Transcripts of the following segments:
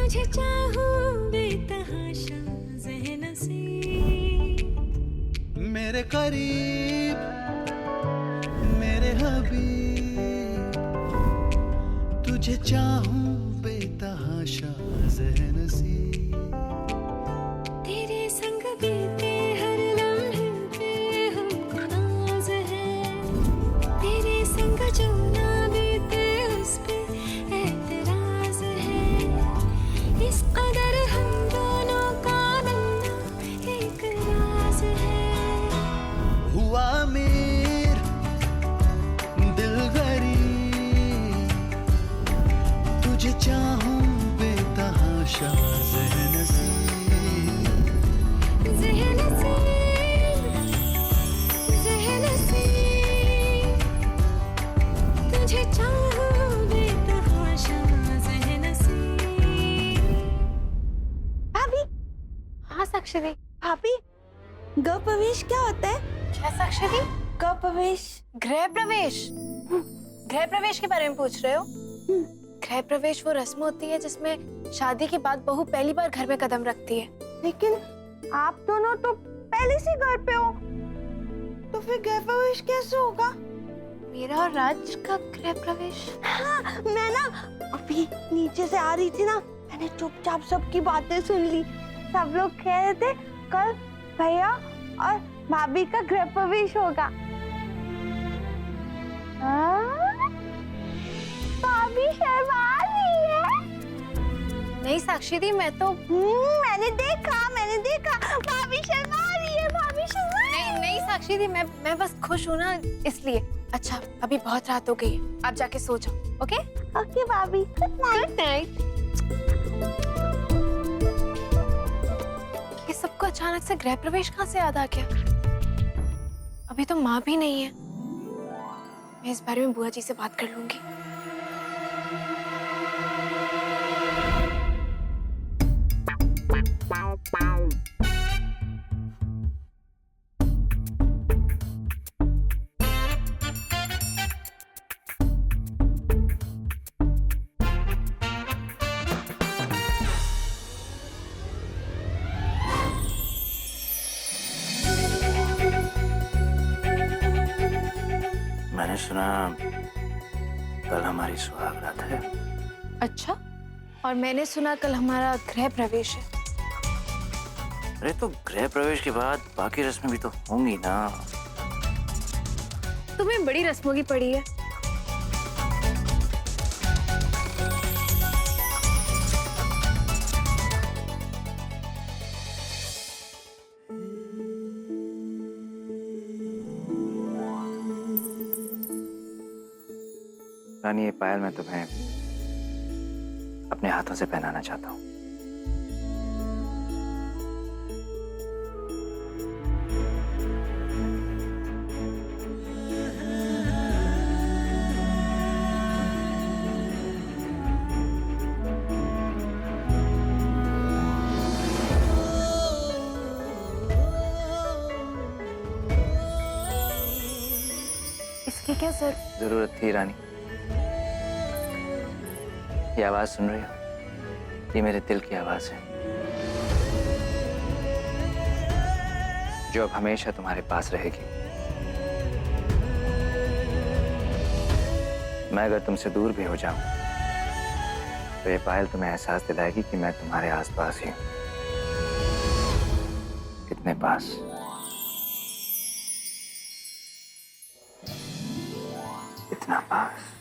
तुझे चाहूं बेतहाशा ज़हन से, मेरे करीब मेरे हबीब, तुझे चाहूं बेतहाशा ज़हन से। तेरे संग बीते हर लम्हे पे हमको नाज है, तेरे संग जो ना बीते उस पे एतराज है। इस कदर हम दोनों का मिलना एक राज है। हुआ अमीर दिल गरीब, तुझे चाहूं बेतहाशा ज़हन से। ज़हन से, ज़हन से, तुझे चाहूं बेतहाशा ज़हन से। भाभी, हाँ साक्षरी। भाभी, गृह प्रवेश क्या होता है? क्या साक्षरी? गृह प्रवेश। गृह प्रवेश? गृह प्रवेश के बारे में पूछ रहे हो? गृह प्रवेश वो रस्म होती है जिसमें शादी के बाद बहू पहली बार घर में कदम रखती है। लेकिन आप दोनों तो पहले से घर पे हो, तो फिर गृह प्रवेश कैसे होगा? मेरा और राज का गृह प्रवेश? हाँ, मैं ना अभी नीचे से आ रही थी ना, मैंने चुपचाप सबकी बातें सुन ली। सब लोग कह रहे थे कल भैया और भाभी का गृह प्रवेश होगा। भाभी शर्मा रही है। नहीं साक्षी दी, मैं तो मैंने देखा भाभी शर्मा रही है, भाभी शर्मा। नहीं नहीं साक्षी दी, मैं बस खुश हूँ ना इसलिए। अच्छा अभी बहुत रात हो गई है, आप जाके सो जाओ। ओके ओके भाभी, गुड नाइट। ये सबको अचानक से गृह प्रवेश कहाँ से याद आ गया? अभी तो माँ भी नहीं है, मैं इस बारे में बुआ जी से बात कर लूंगी। मैंने सुना कल हमारी सुहागरात है। अच्छा, और मैंने सुना कल हमारा गृह प्रवेश है। अरे तो गृह प्रवेश के बाद बाकी रस्में भी तो होंगी ना। तुम्हें बड़ी रस्मों की पड़ी है। रानी, ये पायल मैं तुम्हें अपने हाथों से पहनाना चाहता हूँ। इसकी क्या जरूरत थी रानी? ये आवाज सुन रही हो? ये मेरे दिल की आवाज है, जो अब हमेशा तुम्हारे पास रहेगी। मैं अगर तुमसे दूर भी हो जाऊं, तो ये पायल तुम्हें एहसास दिलाएगी कि मैं तुम्हारे आसपास ही हूं। कितने पास? इतना पास।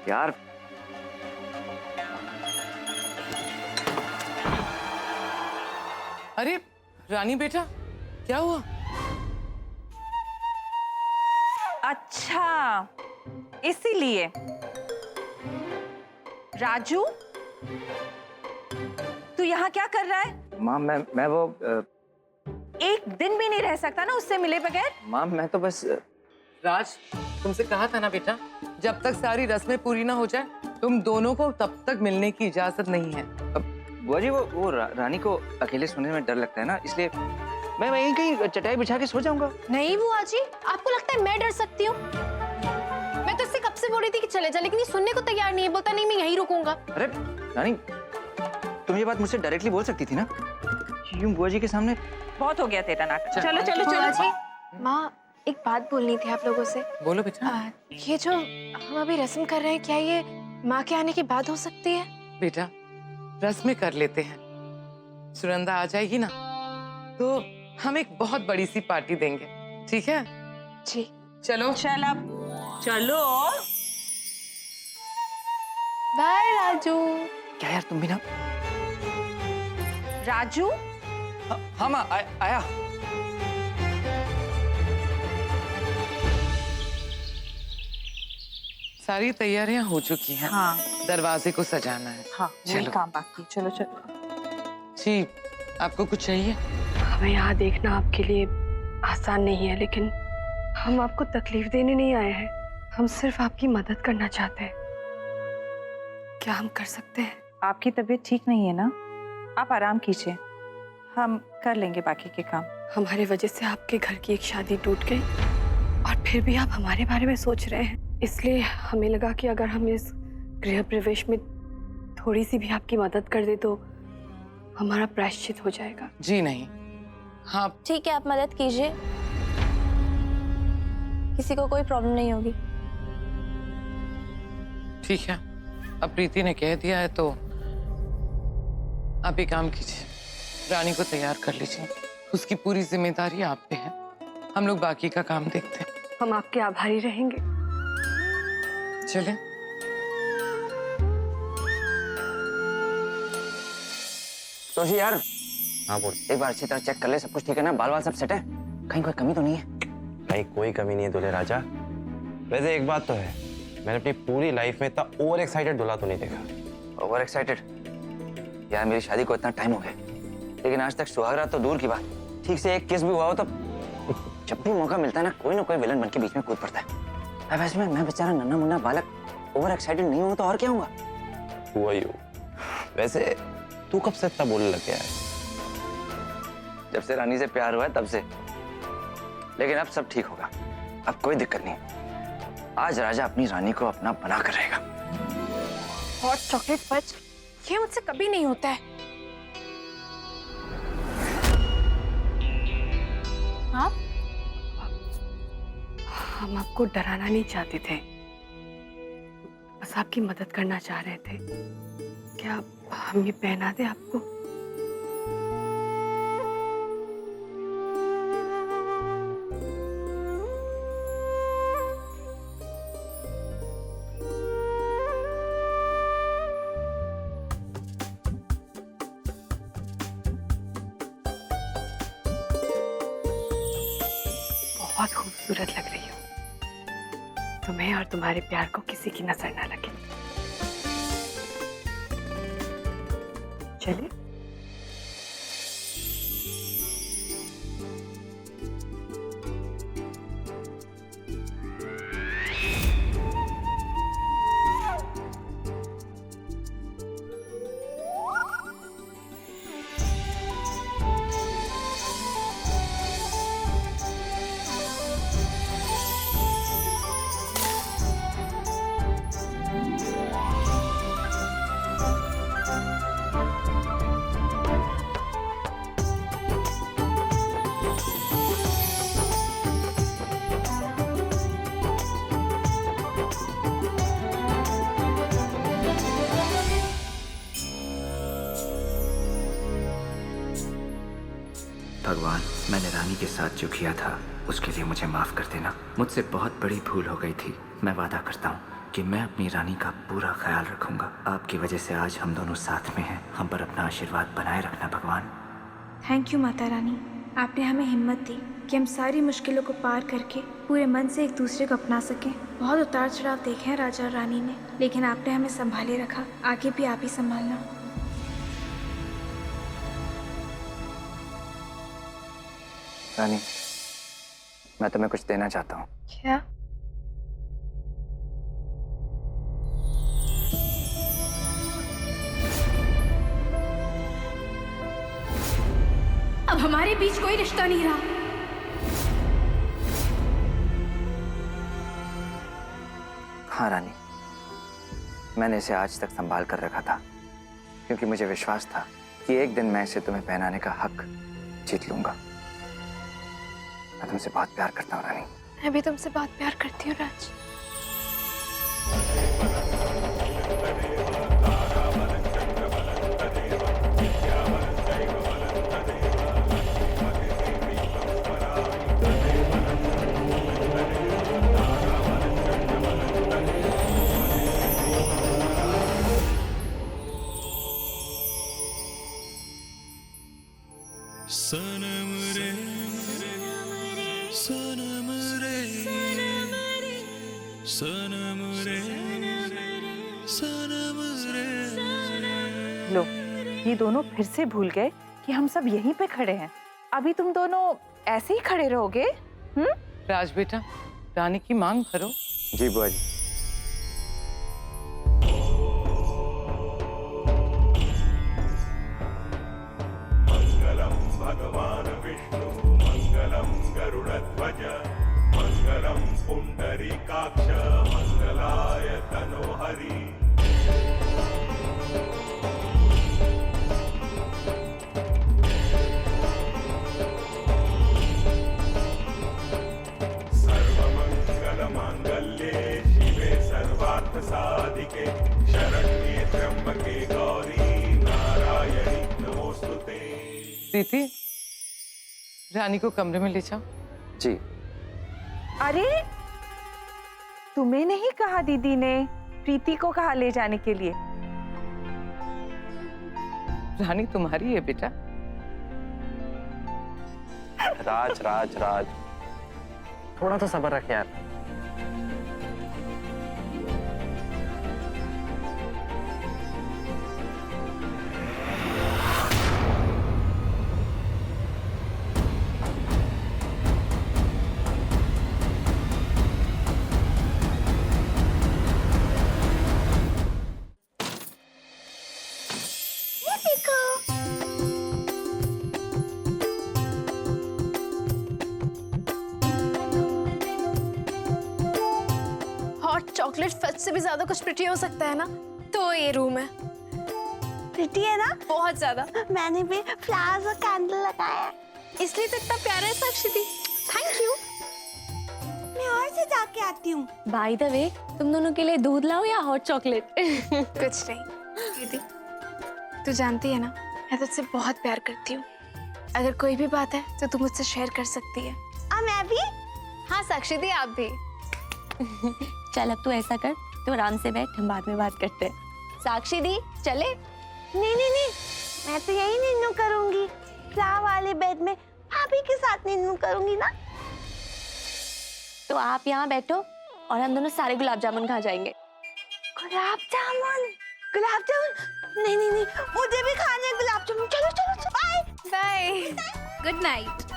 यार अरे रानी बेटा, क्या हुआ? अच्छा, इसीलिए राजू, तू यहाँ क्या कर रहा है? माँ, मैं वो एक दिन भी नहीं रह सकता ना उससे मिले बगैर? माँ, मैं तो बस राज, तुमसे कहा था ना बेटा, जब तक सारी रस्में पूरी ना हो जाए तुम दोनों को तब तक मिलने की इजाजत नहीं है। बुआ जी, वो रानी को अकेले सोने में डर लगता है ना, इसलिए मैं वहीं कहीं चटाई बिछा के सो जाऊंगा। नहीं बुआ जी, आपको लगता है मैं डर सकती हूँ? मैं तो इससे कब से बोल रही थी कि चले जा, लेकिन ये सुनने को तैयार नहीं है। बोलता नहीं मैं यहीं रुकूंगा। अरे रानी, तुम ये बात मुझसे डायरेक्टली बोल सकती थी ना, यूं बुआ जी के सामने। बहुत हो गया तेरा नाटक। चलो चलो बुआ चलो। जी, माँ एक बात बोलनी थी आप लोगों से। बोलो बेटा। ये जो हम अभी रस्म कर रहे हैं, क्या ये माँ के आने के बाद हो सकती है? बेटा रस्में कर लेते हैं, सुनंदा आ जाएगी ना तो हम एक बहुत बड़ी सी पार्टी देंगे, ठीक है? जी। चलो चल अब चलो। बाय राजू। क्या यार, तुम भी ना। राजू हाँ माँ, आया। सारी तैयारियां हो चुकी हैं। हाँ दरवाजे को सजाना है। हाँ वही चलो। काम बाकी। चलो चलो। जी, आपको कुछ चाहिए? हमें यहाँ देखना आपके लिए आसान नहीं है, लेकिन हम आपको तकलीफ देने नहीं आए हैं। हम सिर्फ आपकी मदद करना चाहते हैं। क्या हम कर सकते हैं? आपकी तबीयत ठीक नहीं है ना, आप आराम कीजिए, हम कर लेंगे बाकी के काम। हमारे वजह से आपके घर की एक शादी टूट गई और फिर भी आप हमारे बारे में सोच रहे हैं। इसलिए हमें लगा कि अगर हम इस गृह प्रवेश में थोड़ी सी भी आपकी मदद कर दे तो हमारा प्रायश्चित हो जाएगा। जी नहीं। हाँ ठीक है, आप मदद कीजिए, किसी को कोई प्रॉब्लम नहीं होगी। ठीक है, अब प्रीति ने कह दिया है तो आप एक काम कीजिए, रानी को तैयार कर लीजिए। उसकी पूरी जिम्मेदारी आप पे है, हम लोग बाकी का काम देखते हैं। हम आपके आभारी रहेंगे। चले। तो यार, हाँ बोल। एक बार अच्छी तरह चेक कर ले, सब कुछ ठीक है ना? बाल वाल सब सेट है? कहीं कोई कमी तो नहीं है? भाई कोई कमी नहीं है दूल्हे राजा। वैसे एक बात तो है, मैंने अपनी पूरी लाइफ में इतना ओवर एक्साइटेड दूल्हा तो नहीं देखा। Over excited? यार मेरी शादी को इतना टाइम हो गया, लेकिन आज तक सुहागरात तो दूर की बात, ठीक से एक किस भी हुआ हो तो जब भी मौका मिलता है ना, कोई ना कोई विलन बन के बीच में कूद पड़ता है। अब वैसे में मैं बेचारा नन्हा मुन्ना बालक ओवर एक्साइटेड नहीं हूँ तो और क्या हूँगा? हुआ ही हो। वैसे तू कब से इतना बोलने लग गया है? जब से रानी से प्यार हुआ है तब से। लेकिन अब सब ठीक होगा, अब कोई दिक्कत नहीं। आज राजा अपनी रानी को अपना बना कर रहेगा। हॉट चॉकलेट फज, ये मुझसे कभी नहीं होता है। हाँ? हम आपको डराना नहीं चाहते थे, बस आपकी मदद करना चाह रहे थे। क्या हम ये पहना दें आपको? बहुत खूबसूरत लग रही हो। तुम्हें और तुम्हारे प्यार को किसी की नजर ना लगे। चलिए। भगवान, मैंने रानी के साथ जो किया था उसके लिए मुझे माफ कर देना। मुझसे बहुत बड़ी भूल हो गई थी। मैं वादा करता हूँ कि मैं अपनी रानी का पूरा ख्याल रखूंगा। आपकी वजह से आज हम दोनों साथ में हैं। हम पर अपना आशीर्वाद बनाए रखना भगवान। थैंक यू माता रानी, आपने हमें हिम्मत दी कि हम सारी मुश्किलों को पार करके पूरे मन से एक दूसरे को अपना सकें। बहुत उतार चढ़ाव देखे हैं राजा और रानी ने, लेकिन आपने हमें संभाले रखा। आगे भी आप ही संभालना। रानी, मैं तुम्हें कुछ देना चाहता हूँ। क्या? अब हमारे बीच कोई रिश्ता नहीं रहा। हाँ रानी, मैंने इसे आज तक संभाल कर रखा था क्योंकि मुझे विश्वास था कि एक दिन मैं इसे तुम्हें पहनाने का हक जीत लूंगा। मैं तुमसे बहुत प्यार करता हूँ रानी। मैं भी तुमसे बहुत प्यार करती हूँ राज। सनम रे सनम रे सनम रे सनम रे। लो, ये दोनों फिर से भूल गए कि हम सब यहीं पे खड़े हैं। अभी तुम दोनों ऐसे ही खड़े रहोगे? राज बेटा, रानी की मांग भरो। जी बुआ जी। भगवान विष्णु मंगलम गरुड़ध्वज मंगलम पुंडरीकाक्ष मंगलाय तनोहरि। सर्वमंगल मांगल्ये शिवे सर्वार्थ साधिके शरण्ये त्र्यंबके गौरी नारायणी नमोस्तुते। प्रीति, रानी को कमरे में ले जाओ। जी। अरे, तुम्हें नहीं कहा दीदी ने? प्रीति को कहा ले जाने के लिए? रानी तुम्हारी है बेटा। राज राज राज, थोड़ा तो सब्र रख यार। हॉट चॉकलेट फज से भी ज्यादा कुछ प्रिटी हो सकता है ना? तो ये रूम है। प्रिटी है ना? बहुत ज्यादा। मैंने भी फ्लावर्स और कैंडल लगाया है, इसलिए तो इतना प्यारा है साक्षी दी। Thank you. मैं और से जाके आती हूँ। बाय द वे, तुम दोनों के लिए दूध लाओ या हॉट चॉकलेट? कुछ नहीं दीदी, तू जानती है ना मैं तुझसे बहुत प्यार करती हूँ। अगर कोई भी बात है तो तू मुझसे शेयर कर सकती है। और मैं भी। हाँ साक्षी दी, आप भी। चल अब तू ऐसा कर, तो आराम से बैठ, हम बाद में बात करते हैं। साक्षी दी चले? नहीं नहीं नहीं, मैं तो यही नीनू करूंगी, फ्लावर वाले बेड में भाभी के साथ नीनू करूंगी ना। तो आप यहाँ बैठो और हम दोनों सारे गुलाब जामुन खा जाएंगे। गुलाब जामुन? गुलाब जामुन? नहीं नहीं नहीं, मुझे भी खाने हैं गुलाब जामुन। चलो चलो चलो, बाय बाय, गुड नाइट।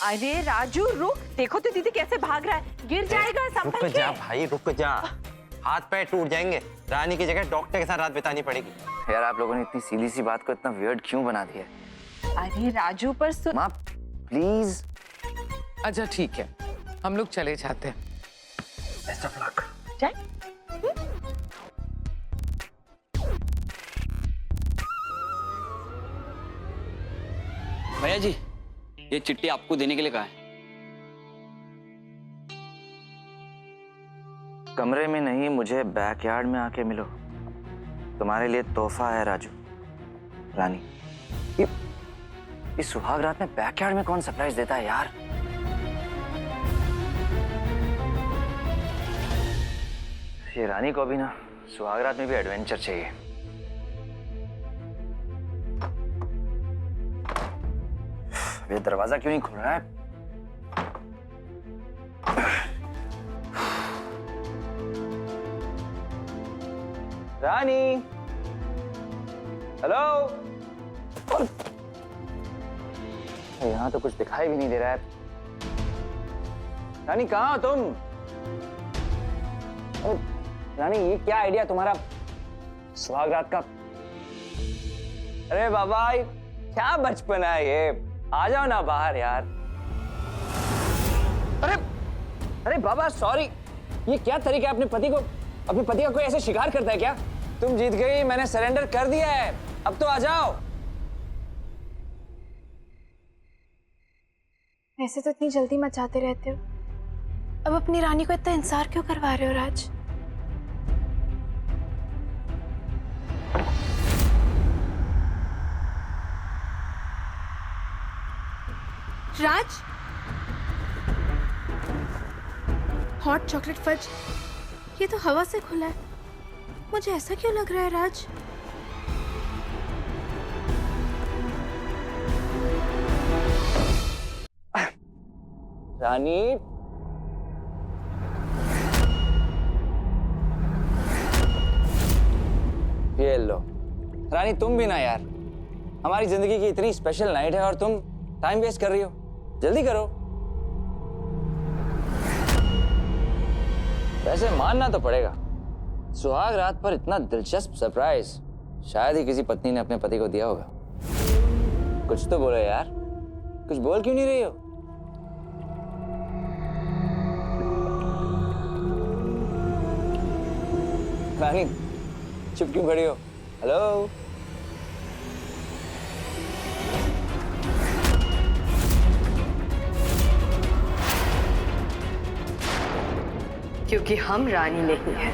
अरे राजू रुक, देखो तो दीदी कैसे भाग रहा है, गिर जाएगा। रुक संभल जा के। भाई, रुक जा। हाथ पैर टूट जाएंगे। रानी की जगह डॉक्टर के साथ रात बितानी पड़ेगी। यार आप लोगों ने इतनी सीधी सी बात को इतना वियर्ड क्यों बना दिया? अरे राजू पर सुन। माँ प्लीज। अच्छा ठीक है, हम लोग चले जाते हैं। Best of luck. जाए। भैया जी, ये चिट्ठी आपको देने के लिए कहा है। कमरे में नहीं, मुझे बैकयार्ड में आके मिलो। तुम्हारे लिए तोहफा है राजू। रानी, इस सुहाग रात में बैकयार्ड में कौन सरप्राइज देता है यार? ये रानी को भी ना सुहाग रात में भी एडवेंचर चाहिए। ये दरवाजा क्यों नहीं खुल रहा है? रानी, हेलो। यहाँ तो कुछ दिखाई भी नहीं दे रहा है। रानी कहाँ हो तुम? रानी ये क्या आइडिया तुम्हारा? सुहागरात का। अरे बाबा क्या बचपन है ये, आ जाओ ना बाहर यार। अरे अरे बाबा सॉरी, ये क्या तरीका है अपने पति का कोई ऐसे शिकार करता है क्या? तुम जीत गई, मैंने सरेंडर कर दिया है, अब तो आ जाओ। ऐसे तो इतनी जल्दी मचाते रहते हो, अब अपनी रानी को इतना इंतजार क्यों करवा रहे हो राज? राज, हॉट चॉकलेट फज, ये तो हवा से खुला है, मुझे ऐसा क्यों लग रहा है राज? रानी ये लो। रानी तुम भी ना यार, हमारी जिंदगी की इतनी स्पेशल नाइट है और तुम टाइम वेस्ट कर रही हो, जल्दी करो। वैसे मानना तो पड़ेगा, सुहाग रात पर इतना दिलचस्प सरप्राइज शायद ही किसी पत्नी ने अपने पति को दिया होगा। कुछ तो बोलो यार, कुछ बोल क्यों नहीं रही हो? रानी चुप क्यों खड़ी हो? हेलो। क्योंकि हम रानी नहीं हैं।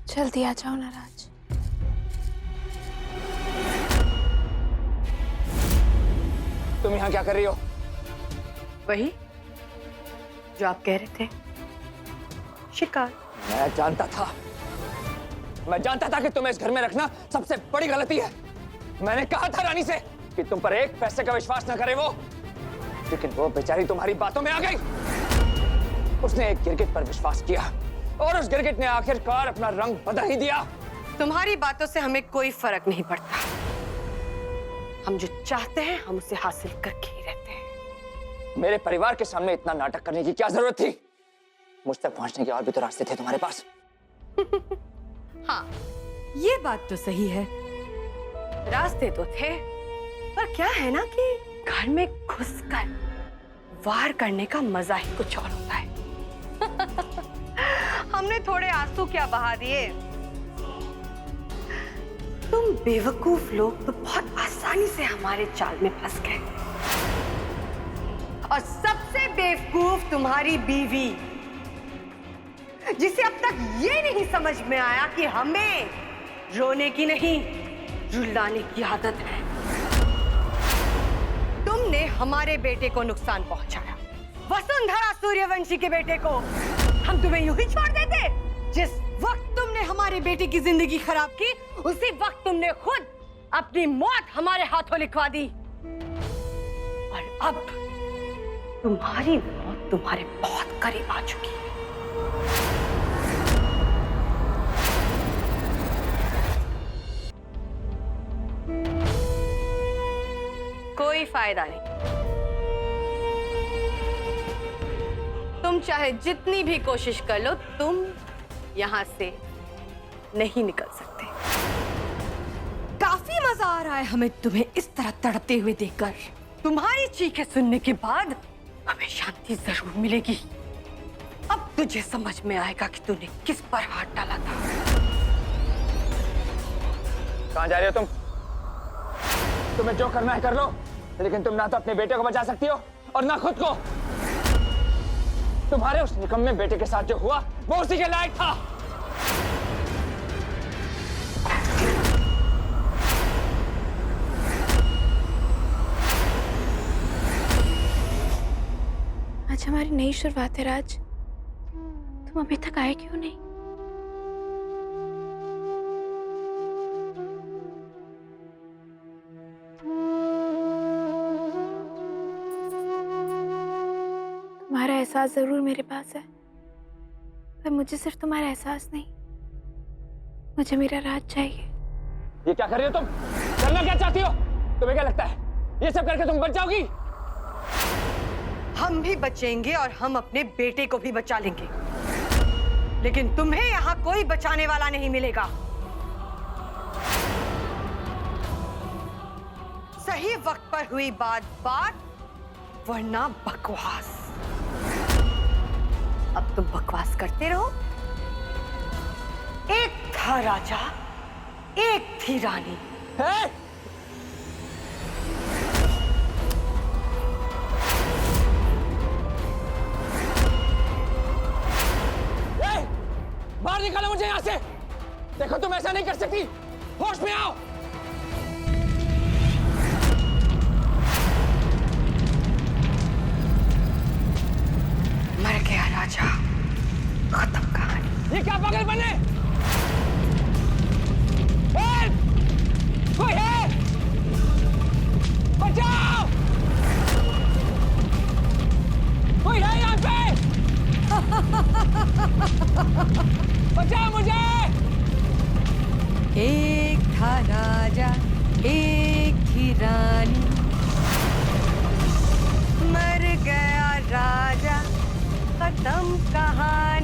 जल्दी आ जाओ ना राज। तुम यहाँ क्या कर रही हो? वही जो आप कह रहे थे, शिकार। मैं जानता था कि तुम्हें इस घर में रखना सबसे बड़ी गलती है। मैंने कहा था रानी से कि तुम पर एक पैसे का विश्वास न करे वो, लेकिन वो बेचारी तुम्हारी बातों में आ गई। उसने एक गिरगिट पर विश्वास किया और उस गिरगिट ने आखिरकार अपना रंग बदल ही दिया। तुम्हारी बातों से हमें कोई फर्क नहीं पड़ता। हम जो चाहते हैं हम उसे हासिल करके ही रहते हैं। मेरे परिवार के सामने इतना नाटक करने की क्या जरूरत थी? मुझ तक पहुंचने के और भी तो रास्ते थे तुम्हारे पास। हाँ, ये बात तो सही है, रास्ते तो थे, पर क्या है ना कि घर में घुसकर वार करने का मजा ही कुछ और होता है। हमने थोड़े आंसू क्या बहा दिए, तुम बेवकूफ लोग तो बहुत आसानी से हमारे जाल में फंस गए। और सबसे बेवकूफ तुम्हारी बीवी, जिसे अब तक ये नहीं समझ में आया कि हमें रोने की नहीं रुलाने की आदत है। तुमने हमारे बेटे को नुकसान पहुंचाया, वसुंधरा सूर्यवंशी के बेटे को। हम तुम्हें यूं ही छोड़ देते? जिस वक्त तुमने हमारे बेटे की जिंदगी खराब की, उसी वक्त तुमने खुद अपनी मौत हमारे हाथों लिखवा दी। और अब तुम्हारी मौत तुम्हारे बहुत करीब आ चुकी है। कोई फायदा नहीं, तुम चाहे जितनी भी कोशिश कर लो, तुम यहां से नहीं निकल सकते। काफी मजा आ रहा है हमें तुम्हें इस तरह तड़पते हुए देखकर। तुम्हारी चीखें सुनने के बाद हमें शांति जरूर मिलेगी। अब तुझे समझ में आएगा कि तूने किस पर हाथ डाला था। कहां जा रही हो तुम? तुम्हें जो करना है कर लो, लेकिन तुम ना तो अपने बेटे को बचा सकती हो और ना खुद को। तुम्हारे उस निकम्मे बेटे के साथ जो हुआ वो उसी के लायक था। आज हमारी नई शुरुआत है राज, तुम अभी तक आए क्यों नहीं? तुम्हारा एहसास जरूर मेरे पास है, पर मुझे सिर्फ तुम्हारा एहसास नहीं, मुझे मेरा राज चाहिए। ये क्या कर रही हो तुम? करना क्या चाहती हो? तुम्हें क्या लगता है ये सब करके तुम बच जाओगी? हम भी बचेंगे और हम अपने बेटे को भी बचा लेंगे, लेकिन तुम्हें यहाँ कोई बचाने वाला नहीं मिलेगा। सही वक्त पर हुई बात बात, वरना बकवास। अब तुम बकवास करते रहो। एक था राजा, एक थी रानी। है? बाहर निकालो मुझे यहाँ से। देखो तुम ऐसा नहीं कर सकती, होश में आओ। मर गया राजा, खत्म कहानी। ये क्या पागल बने? कोई है? बचाओ! कोई है यहाँ पे? बचाओ मुझे! एक था राजा, एक थी रानी। मर गया राजा, खत्म कहानी।